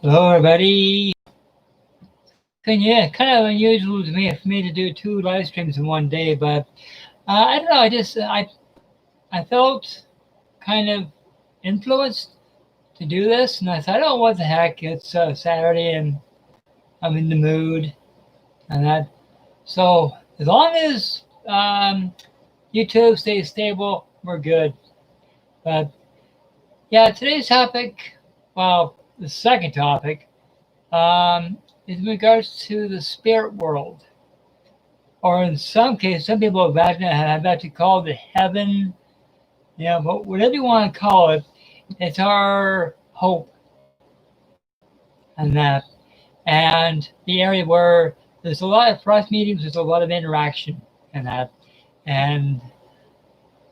Hello, everybody. Yeah, kind of unusual to me for me to do two live streams in one day, but I don't know. I felt kind of influenced to do this, and I thought, oh, what the heck? It's Saturday, and I'm in the mood, and that. So as long as YouTube stays stable, we're good. But yeah, today's topic, well, the second topic, is in regards to the spirit world. Or in some cases, some people have actually called it heaven. Yeah, but whatever you want to call it, it's our hope and that. And the area where there's a lot of for us mediums, there's a lot of interaction and that. And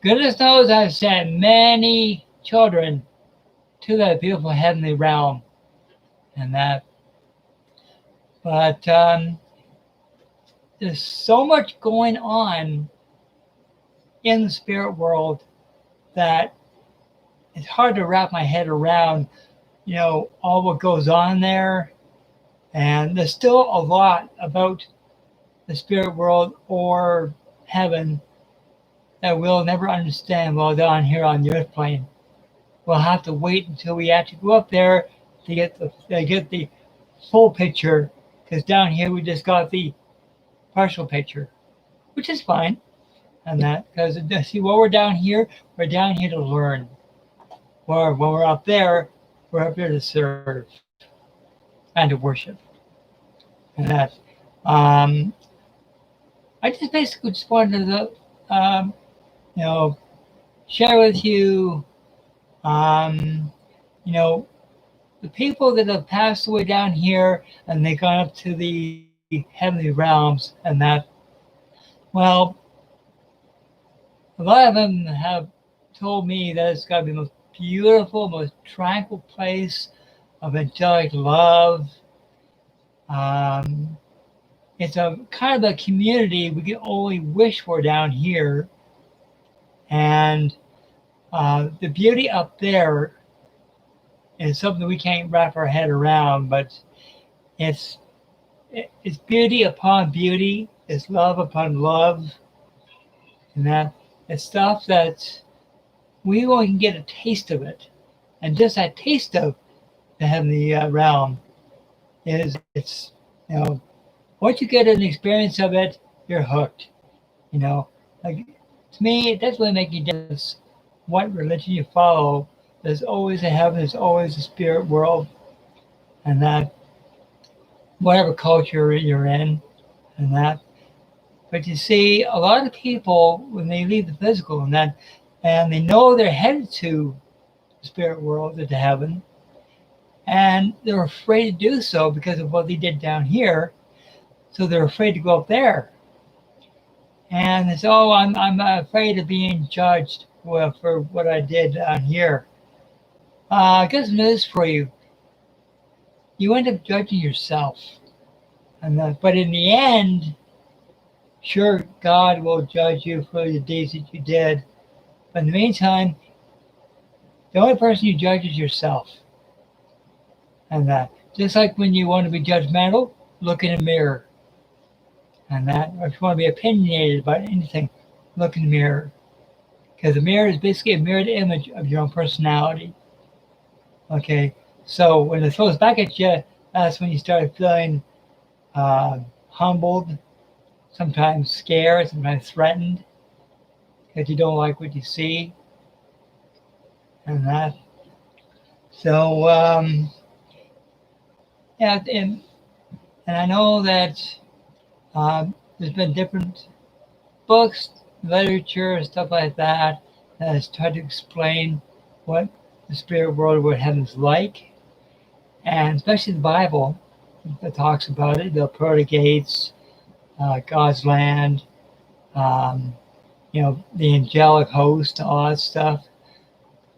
goodness knows I've sent many children to that beautiful heavenly realm and that. But there's so much going on in the spirit world that it's hard to wrap my head around, all what goes on there. And there's still a lot about the spirit world or heaven that we'll never understand while down here on the earth plane. We'll have to wait until we actually go up there to get the full picture, because down here we just got the partial picture, which is fine. And that, because see, while we're down here to learn. Or when we're up there, we're up there to serve and to worship. And that, I just basically just wanted to, share with you, the people that have passed away down here and they gone up to the heavenly realms and that. Well, a lot of them have told me that it's got to be the most beautiful, most tranquil place of angelic love. It's a kind of a community we can only wish for down here. And the beauty up there is something we can't wrap our head around, but it's beauty upon beauty, it's love upon love, and that it's stuff that we only can get a taste of it. And just that taste of the heavenly realm it's once you get an experience of it, you're hooked. Like to me, it doesn't really make any difference what religion you follow. There's always a heaven, there's always a spirit world, and that whatever culture you're in, and that. But you see, a lot of people when they leave the physical and they know they're headed to the spirit world, to heaven, and they're afraid to do so because of what they did down here. So they're afraid to go up there. And it's, oh, I'm afraid of being judged for what I did down here. I got some news for you. You end up judging yourself. But in the end, sure, God will judge you for the deeds that you did. But in the meantime, the only person you judge is yourself. And that, just like when you want to be judgmental, look in a mirror. And that, or if you want to be opinionated about anything, look in the mirror. Because the mirror is basically a mirrored image of your own personality. Okay, so when it throws back at you, that's when you start feeling humbled, sometimes scared, sometimes threatened, because you don't like what you see. And that. So, yeah, and I know that there's been different books, literature, stuff like that has tried to explain what the spirit world, what heaven's like, and especially the Bible that talks about it, the pearly gates, God's land, the angelic host, all that stuff.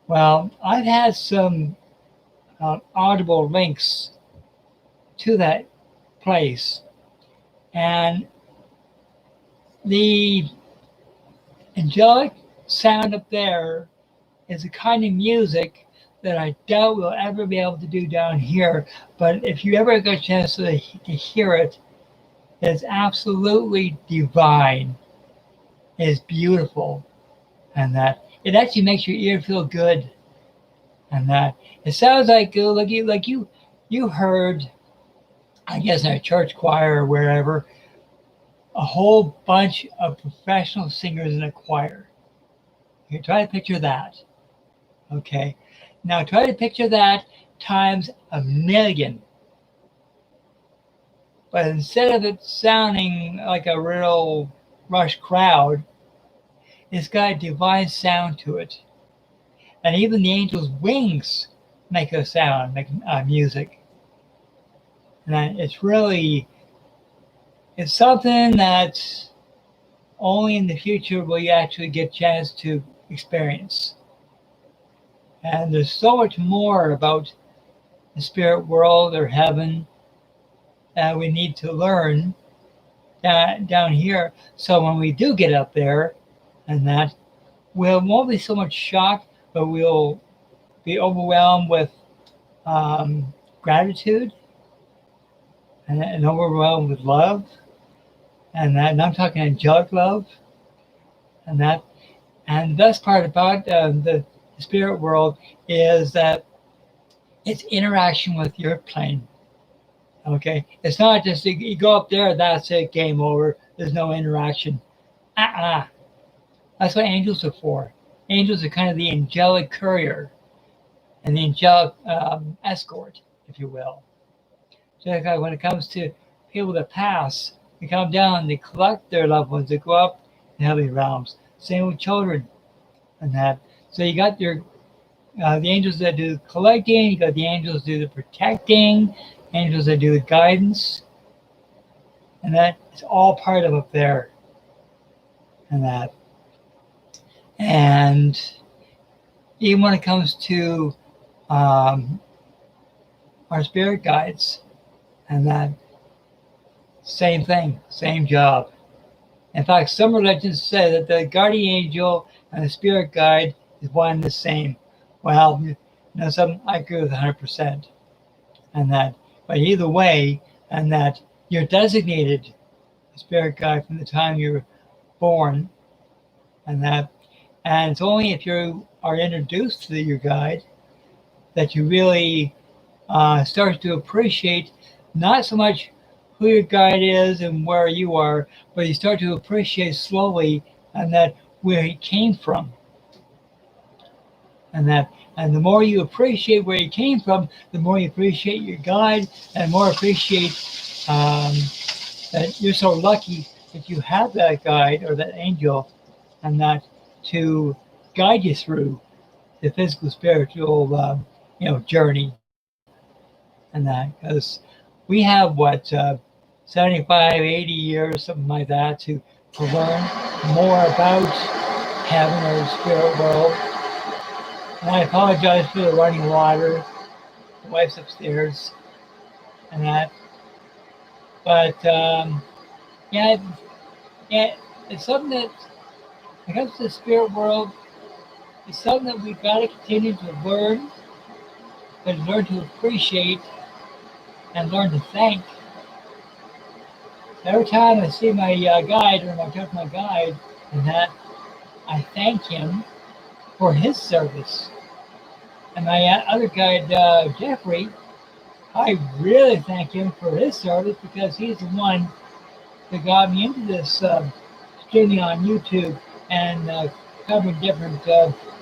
Well, I've had some audible links to that place, and the angelic sound up there is a kind of music that I doubt we'll ever be able to do down here. But if you ever get a chance to hear it, it's absolutely divine. It's beautiful, and that it actually makes your ear feel good, and that it sounds like you heard, I guess, in a church choir or wherever, a whole bunch of professional singers in a choir. You try to picture that. Okay. Now try to picture that times a million. But instead of it sounding like a real rush crowd, it's got a divine sound to it. And even the angels' wings make a sound, make music. And it's something that only in the future will you actually get a chance to experience. And there's so much more about the spirit world or heaven that we need to learn down here. So when we do get up there, and that we won't be so much shocked, but we'll be overwhelmed with gratitude and overwhelmed with love, and I'm talking angelic love, and the best part about the spirit world is that it's interaction with your plane. Okay, it's not just you go up there, that's it, game over. There's no interaction. That's what angels are for. Angels are kind of the angelic courier and the angelic escort, if you will. So when it comes to people that pass, they come down, they collect their loved ones, they go up in heavenly realms. Same with children and that. So you got your the angels that do the collecting, you got the angels that do the protecting, angels that do the guidance, and that is all part of up there. And that. And even when it comes to our spirit guides, and that same thing, same job. In fact, some religions say that the guardian angel and the spirit guide is one and the same. Well, some I agree with 100%, and that. But either way, and that you're designated a spirit guide from the time you're born, and that. And it's only if you are introduced to your guide that you really start to appreciate not so much who your guide is and where you are, but you start to appreciate slowly and that where he came from. And the more you appreciate where you came from, the more you appreciate your guide, and more appreciate that you're so lucky that you have that guide or that angel, and that to guide you through the physical, spiritual, journey, and that because we have 75, 80 years, something like that, to learn more about heaven or the spirit world. And I apologize for the running water. The wife's upstairs, and that. But it's something that, when it comes to the spirit world, it's something that we've got to continue to learn, and learn to appreciate, and learn to thank. Every time I see my guide or I talk to my guide, and that I thank him for his service. And my other guide, Jeffrey, I really thank him for his service because he's the one that got me into this streaming on YouTube and covering different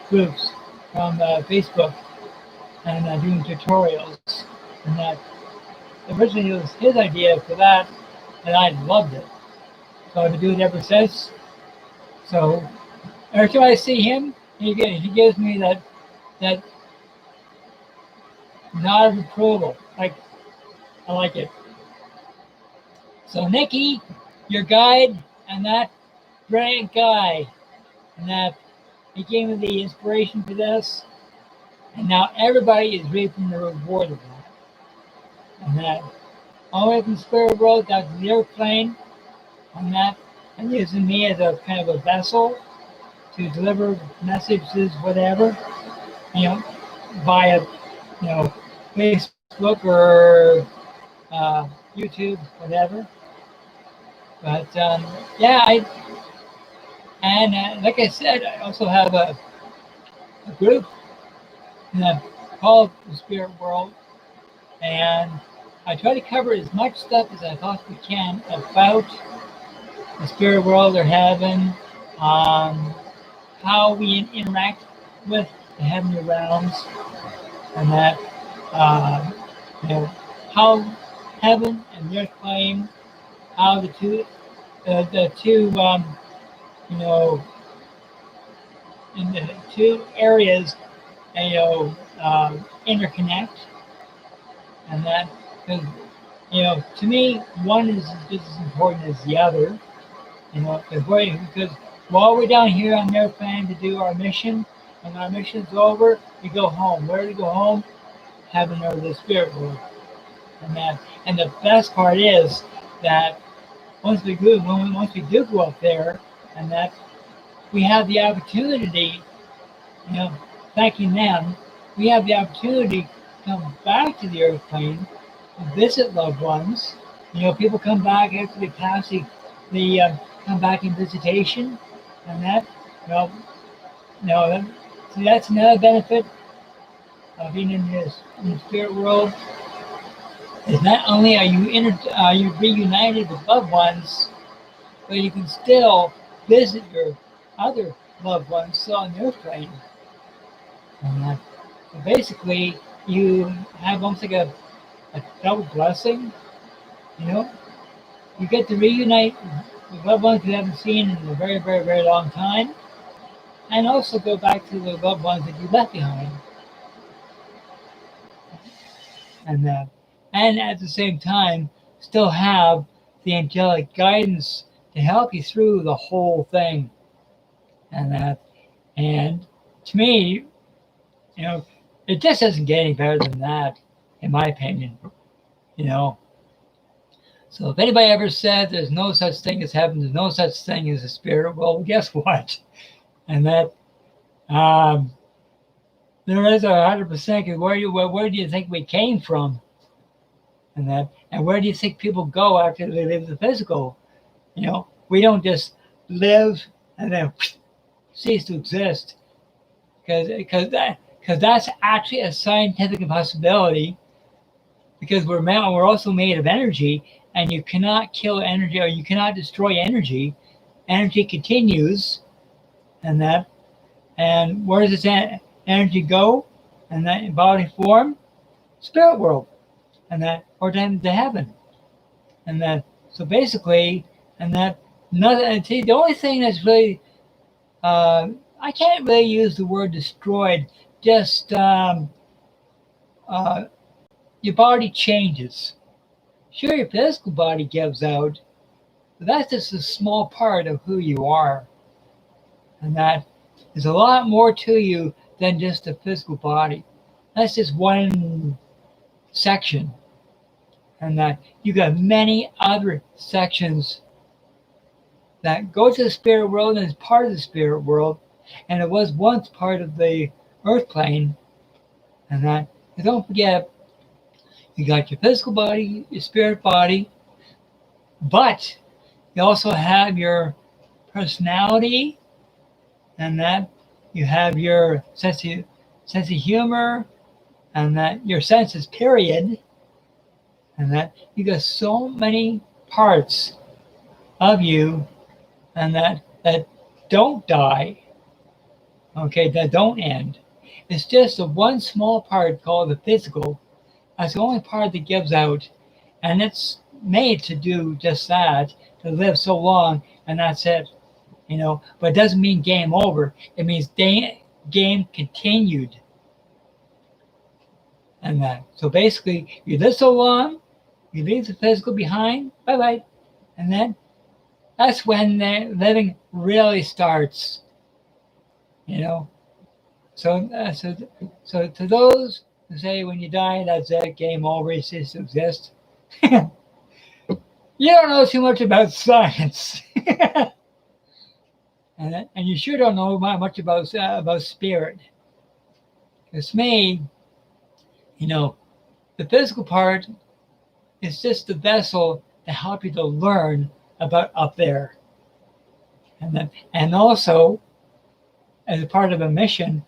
groups from Facebook and doing tutorials. And that originally it was his idea for that, and I loved it. So I've been doing it ever since. So every time I see him, he gives me that nod of approval. I like it. So Nikki, your guide, and that brilliant guy, and that he gave me the inspiration for this, and now everybody is reaping the reward of that. And that all the way from the spirit world down to the airplane, and that, and using me as a kind of a vessel to deliver messages, whatever, via, Facebook or YouTube, whatever. But yeah, like I said, I also have a group called the Spirit World, and I try to cover as much stuff as I possibly can about the spirit world or heaven, how we interact with the heavenly realms, and that uh, you know how heaven and the earth plane, how the two you know in the two areas interconnect, and that because to me one is just as important as the other. Because while we're down here on their plan to do our mission, when our mission's over, we go home. Where do we go home? Heaven or the spirit world. And the best part is that once we do go up there, and that we have the opportunity, thanking them, we have the opportunity to come back to the earth plane and visit loved ones. People come back after they pass the come back in visitation, and that, well, so that's another benefit of being in the spirit world. Is not only are you reunited with loved ones, but you can still visit your other loved ones still on the earth plane. And so basically, you have almost like a double blessing. You get to reunite with loved ones you haven't seen in a very, very, very long time, and also go back to the loved ones that you left behind. And at the same time, still have the angelic guidance to help you through the whole thing. And to me, it just doesn't get any better than that, in my opinion. So if anybody ever said there's no such thing as heaven, there's no such thing as a spirit, well, guess what? And that there is 100%. Because where do you think we came from? And where do you think people go after they leave the physical? We don't just live and then cease to exist, because that's actually a scientific impossibility. Because we're also made of energy, and you cannot kill energy or you cannot destroy energy. Energy continues, and where does this energy go? And that in body form, spirit world, or to heaven, so basically, nothing. See, the only thing that's really I can't really use the word destroyed. Just your body changes. Sure, your physical body gives out, but that's just a small part of who you are. And that there's a lot more to you than just a physical body. That's just one section. And that you got many other sections that go to the spirit world and is part of the spirit world. And it was once part of the earth plane. And don't forget, you got your physical body, your spirit body, but you also have your personality, and that you have your sense of humor, and that your senses, period, and that you got so many parts of you, and that don't die, okay, that don't end. It's just the one small part called the physical. That's the only part that gives out, and it's made to do just that, to live so long, and that's it. But it doesn't mean game over. It means game continued. And so basically, you live so long, you leave the physical behind, bye-bye. And then that's when the living really starts. So to those who say when you die, that's it, game over, you cease to exist, you don't know too much about science. And you sure don't know much about spirit. It's me, you know, the physical part is just the vessel to help you to learn about up there. And also, as a part of a mission,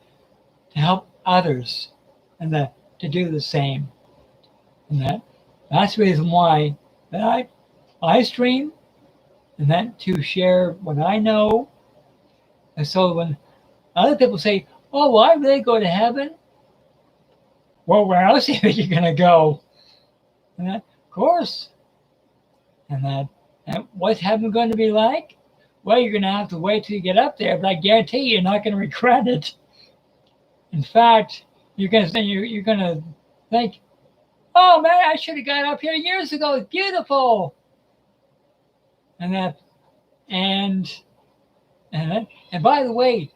to help others and to do the same. And that's the reason why that I stream, and that to share what I know. And so when other people say, "Oh, will I really go to heaven?" Well, where else do you think you're gonna go? And of course. And what's heaven going to be like? Well, you're gonna have to wait till you get up there, but I guarantee you're not gonna regret it. In fact, you're gonna think, "Oh man, I should have got up here years ago. It's beautiful." And and by the way,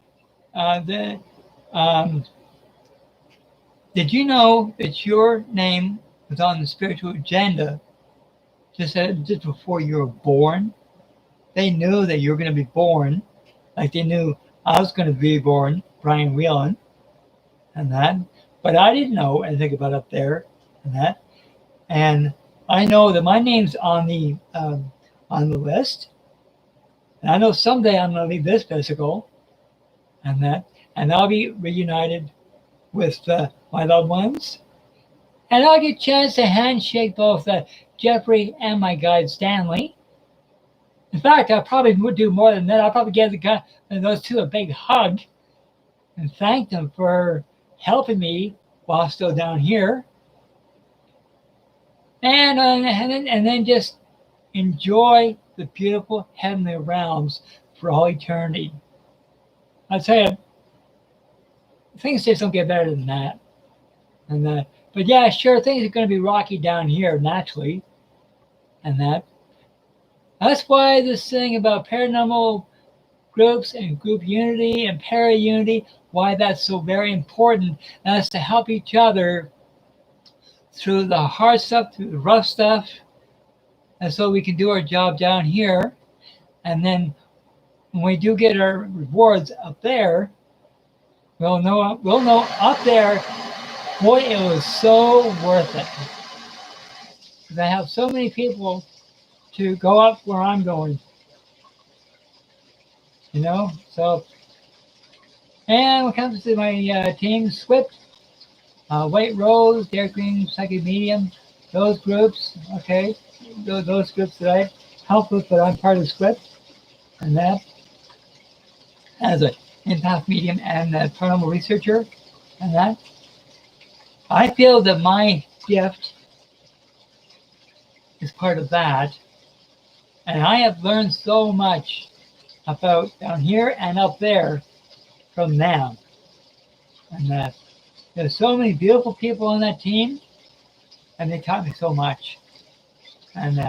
did you know that your name was on the spiritual agenda just before you were born? They knew that you were going to be born, like they knew I was going to be born, Brian Wieland, but I didn't know anything about up there, and I know that my name's on the list, and I know someday I'm going to leave this physical, and I'll be reunited with my loved ones, and I'll get a chance to handshake both Jeffrey and my guide Stanley. In fact, I probably would do more than that. I'll probably give those two a big hug and thank them for helping me while still down here. And then just enjoy the beautiful heavenly realms for all eternity. I tell you, things just don't get better than that. But yeah, sure, things are going to be rocky down here naturally, That's why this thing about paranormal groups and group unity and para-unity, why that's so very important. And that's to help each other through the hard stuff, through the rough stuff, and so we can do our job down here. And then when we do get our rewards up there, we'll know up there, boy, it was so worth it. Because I have so many people to go up where I'm going, So, and when it comes to my team, SWYPT, White Rose, Derek Green, Psychic Medium, those groups, okay, those groups that I help with, but I'm part of SWYPT, and that as an empath medium and a paranormal researcher, and that I feel that my gift is part of that. And I have learned so much about down here and up there from them. And there's so many beautiful people on that team, and they taught me so much. And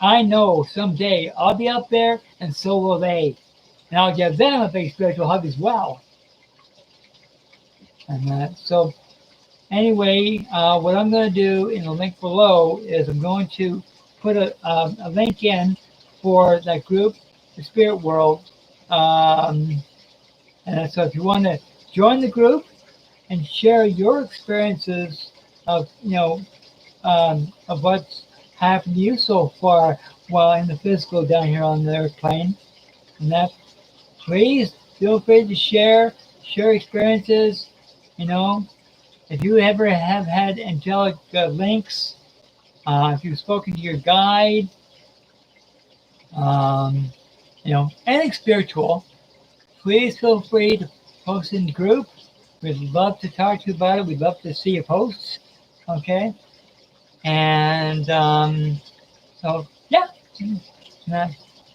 I know someday I'll be up there, and so will they. And I'll give them a big spiritual hug as well. And so anyway, what I'm going to do in the link below is I'm going to put a link in for that group, the Spirit World. And so if you want to join the group and share your experiences of what's happened to you so far while in the physical down here on the earth plane, and please feel free to share experiences. If you ever have had angelic links, if you've spoken to your guide, anything spiritual, please feel free to post in the group. We'd love to talk to you about it. We'd love to see your posts. Okay. And so, yeah.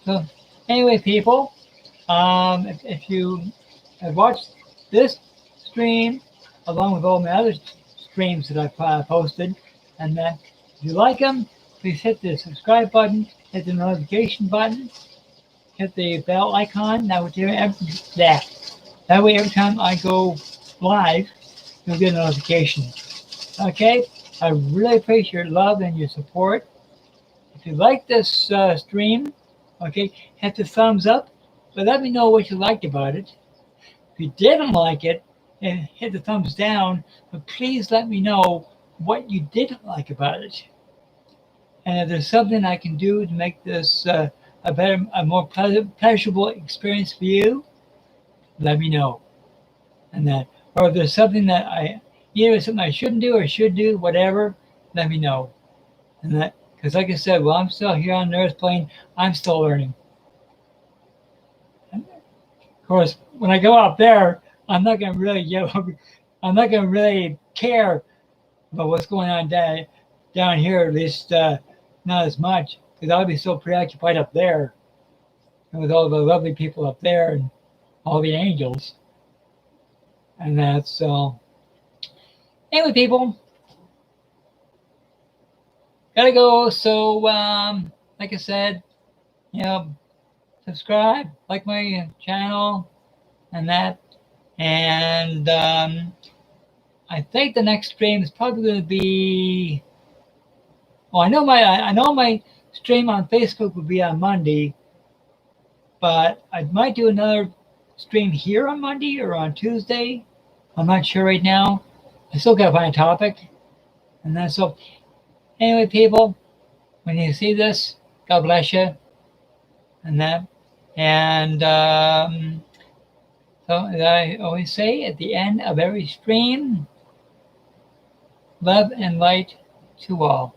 So, anyway, people, if you have watched this stream, along with all my other streams that I've posted, and if you like them, please hit the subscribe button, hit the notification button, hit the bell icon. That way every time I go live, you'll get a notification. Okay? I really appreciate your love and your support. If you like this stream, okay, hit the thumbs up, but let me know what you liked about it. If you didn't like it, and hit the thumbs down, but please let me know what you didn't like about it. And if there's something I can do to make this a better, a more pleasurable experience for you, let me know. And that, or if there's something that either something I shouldn't do or should do, whatever, let me know. And that, because like I said, while I'm still here on the earth plane, I'm still learning. And of course, when I go out there, I'm not going to really, I'm not going to really care about what's going on down here, at least not as much, because I'll be so preoccupied up there and with all the lovely people up there and all the angels. And that's so. Anyway, people, gotta go. So, like I said, subscribe, like my channel, and that. And I think the next stream is probably going to be. Well, I know my stream on Facebook will be on Monday, but I might do another stream here on Monday or on Tuesday. I'm not sure right now. I still got to find a topic, and that's so. Anyway, people, when you see this, God bless you, and that. And so, as I always say at the end of every stream, love and light to all.